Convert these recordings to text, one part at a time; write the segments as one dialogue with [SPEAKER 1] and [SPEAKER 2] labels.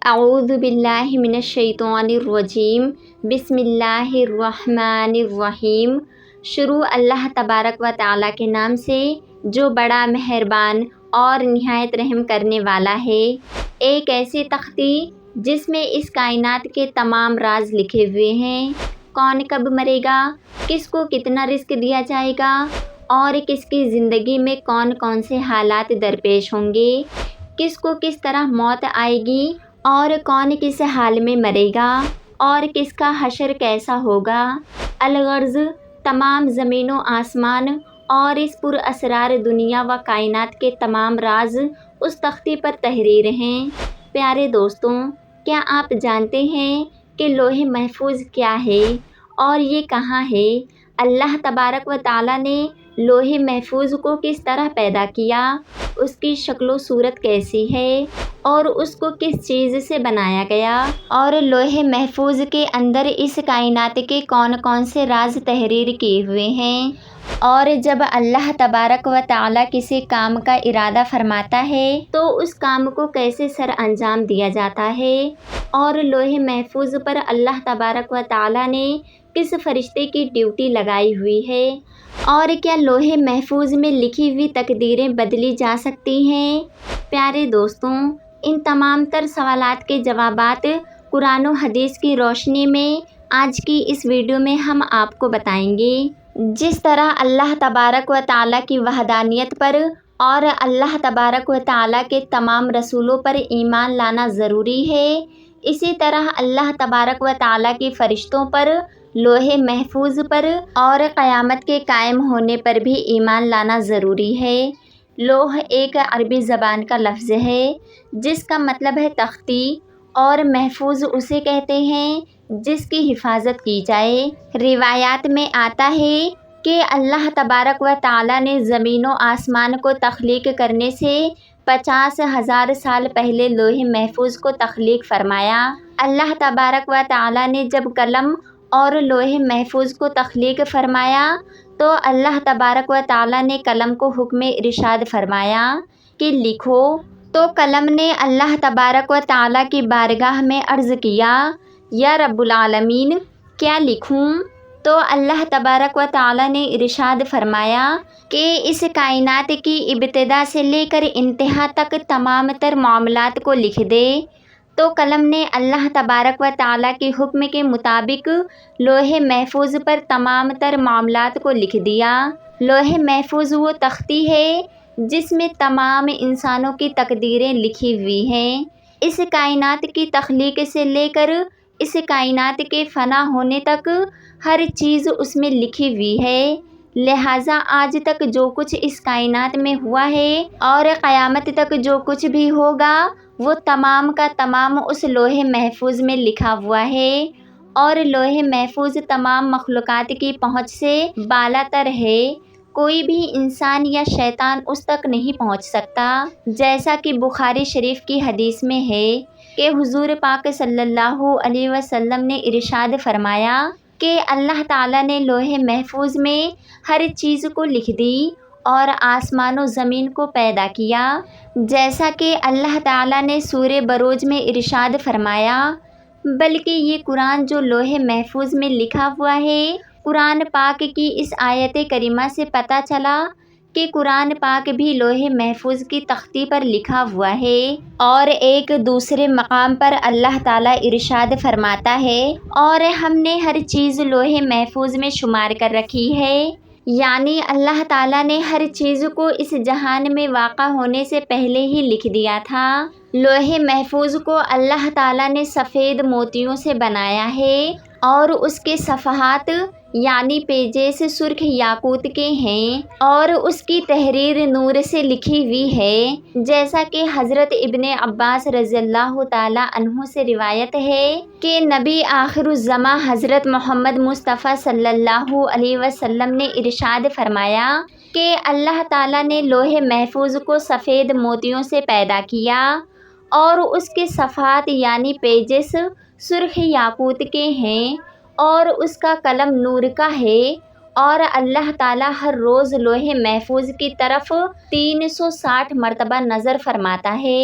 [SPEAKER 1] اعوذ باللہ من الشیطان الرجیم بسم اللہ الرحمن الرحیم۔ شروع اللہ تبارک و تعالیٰ کے نام سے جو بڑا مہربان اور نہایت رحم کرنے والا ہے۔ ایک ایسی تختی جس میں اس کائنات کے تمام راز لکھے ہوئے ہیں، کون کب مرے گا، کس کو کتنا رزق دیا جائے گا اور کس کی زندگی میں کون کون سے حالات درپیش ہوں گے، کس کو کس طرح موت آئے گی اور کون کس حال میں مرے گا اور کس کا حشر کیسا ہوگا۔ الغرض تمام زمین و آسمان اور اس پر اسرار دنیا و کائنات کے تمام راز اس تختی پر تحریر ہیں۔ پیارے دوستوں، کیا آپ جانتے ہیں کہ لوح محفوظ کیا ہے اور یہ کہاں ہے؟ اللہ تبارک و تعالیٰ نے لوح محفوظ کو کس طرح پیدا کیا، اس کی شکل و صورت کیسی ہے اور اس کو کس چیز سے بنایا گیا، اور لوح محفوظ کے اندر اس کائنات کے کون کون سے راز تحریر کیے ہوئے ہیں، اور جب اللہ تبارک و تعالیٰ کسی کام کا ارادہ فرماتا ہے تو اس کام کو کیسے سر انجام دیا جاتا ہے، اور لوح محفوظ پر اللہ تبارک و تعالیٰ نے کس فرشتے کی ڈیوٹی لگائی ہوئی ہے، اور کیا لوح محفوظ میں لکھی ہوئی تقدیریں بدلی جا سکتی ہیں؟ پیارے دوستوں، ان تمام تر سوالات کے جوابات قرآن و حدیث کی روشنی میں آج کی اس ویڈیو میں ہم آپ کو بتائیں گے۔ جس طرح اللہ تبارک و تعالیٰ کی وحدانیت پر اور اللہ تبارک و تعالیٰ کے تمام رسولوں پر ایمان لانا ضروری ہے، اسی طرح اللہ تبارک و تعالیٰ کے فرشتوں پر، لوح محفوظ پر اور قیامت کے قائم ہونے پر بھی ایمان لانا ضروری ہے۔ لوح ایک عربی زبان کا لفظ ہے جس کا مطلب ہے تختی، اور محفوظ اسے کہتے ہیں جس کی حفاظت کی جائے۔ روایات میں آتا ہے کہ اللہ تبارک و تعالیٰ نے زمین و آسمان کو تخلیق کرنے سے 50,000 سال پہلے لوح محفوظ کو تخلیق فرمایا۔ اللہ تبارک و تعالیٰ نے جب قلم اور لوح محفوظ کو تخلیق فرمایا تو اللہ تبارک و تعالیٰ نے قلم کو حکم ارشاد فرمایا کہ لکھو، تو قلم نے اللہ تبارک و تعالیٰ کی بارگاہ میں عرض کیا، یا رب العالمین کیا لکھوں؟ تو اللہ تبارک و تعالیٰ نے ارشاد فرمایا کہ اس کائنات کی ابتدا سے لے کر انتہا تک تمام تر معاملات کو لکھ دے۔ تو قلم نے اللہ تبارک و تعالیٰ کے حکم کے مطابق لوح محفوظ پر تمام تر معاملات کو لکھ دیا۔ لوح محفوظ وہ تختی ہے جس میں تمام انسانوں کی تقدیریں لکھی ہوئی ہیں۔ اس کائنات کی تخلیق سے لے کر اس کائنات کے فنا ہونے تک ہر چیز اس میں لکھی ہوئی ہے، لہٰذا آج تک جو کچھ اس کائنات میں ہوا ہے اور قیامت تک جو کچھ بھی ہوگا وہ تمام کا تمام اس لوح محفوظ میں لکھا ہوا ہے، اور لوح محفوظ تمام مخلوقات کی پہنچ سے بالا تر ہے، کوئی بھی انسان یا شیطان اس تک نہیں پہنچ سکتا، جیسا کہ بخاری شریف کی حدیث میں ہے کہ حضور پاک صلی اللہ علیہ وسلم نے ارشاد فرمایا کہ اللہ تعالیٰ نے لوح محفوظ میں ہر چیز کو لکھ دی اور آسمان و زمین کو پیدا کیا، جیسا کہ اللہ تعالیٰ نے سورہ بروج میں ارشاد فرمایا۔ بلکہ یہ قرآن جو لوح محفوظ میں لکھا ہوا ہے، قرآن پاک کی اس آیت کریمہ سے پتہ چلا کہ قرآن پاک بھی لوح محفوظ کی تختی پر لکھا ہوا ہے، اور ایک دوسرے مقام پر اللہ تعالیٰ ارشاد فرماتا ہے، اور ہم نے ہر چیز لوح محفوظ میں شمار کر رکھی ہے، یعنی اللہ تعالیٰ نے ہر چیز کو اس جہان میں واقع ہونے سے پہلے ہی لکھ دیا تھا۔ لوح محفوظ کو اللہ تعالیٰ نے سفید موتیوں سے بنایا ہے، اور اس کے صفحات یعنی پیجز سرخ یاقوت کے ہیں، اور اس کی تحریر نور سے لکھی ہوئی ہے، جیسا کہ حضرت ابن عباس رضی اللہ تعالیٰ عنہ سے روایت ہے کہ نبی آخر الزماں حضرت محمد مصطفیٰ صلی اللہ علیہ وسلم نے ارشاد فرمایا کہ اللہ تعالیٰ نے لوح محفوظ کو سفید موتیوں سے پیدا کیا، اور اس کے صفحات یعنی پیجز سرخ یاقوت کے ہیں، اور اس کا قلم نور کا ہے، اور اللہ تعالیٰ ہر روز لوح محفوظ کی طرف 360 مرتبہ نظر فرماتا ہے۔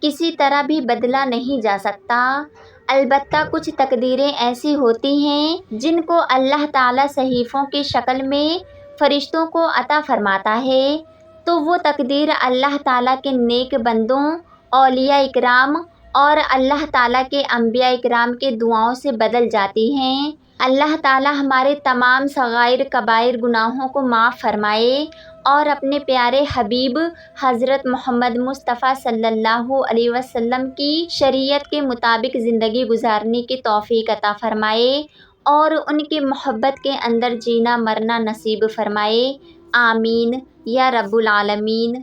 [SPEAKER 1] کسی طرح بھی بدلا نہیں جا سکتا۔ البتہ کچھ تقدیریں ایسی ہوتی ہیں جن کو اللہ تعالیٰ صحیفوں کی شکل میں فرشتوں کو عطا فرماتا ہے، تو وہ تقدیر اللہ تعالیٰ کے نیک بندوں، اولیاء اکرام اور اللہ تعالیٰ کے انبیاء اکرام کے دعاؤں سے بدل جاتی ہیں۔ اللہ تعالیٰ ہمارے تمام صغائر کبائر گناہوں کو معاف فرمائے اور اپنے پیارے حبیب حضرت محمد مصطفیٰ صلی اللہ علیہ وسلم کی شریعت کے مطابق زندگی گزارنے کی توفیق عطا فرمائے اور ان کی محبت کے اندر جینا مرنا نصیب فرمائے۔ آمین یا رب العالمین۔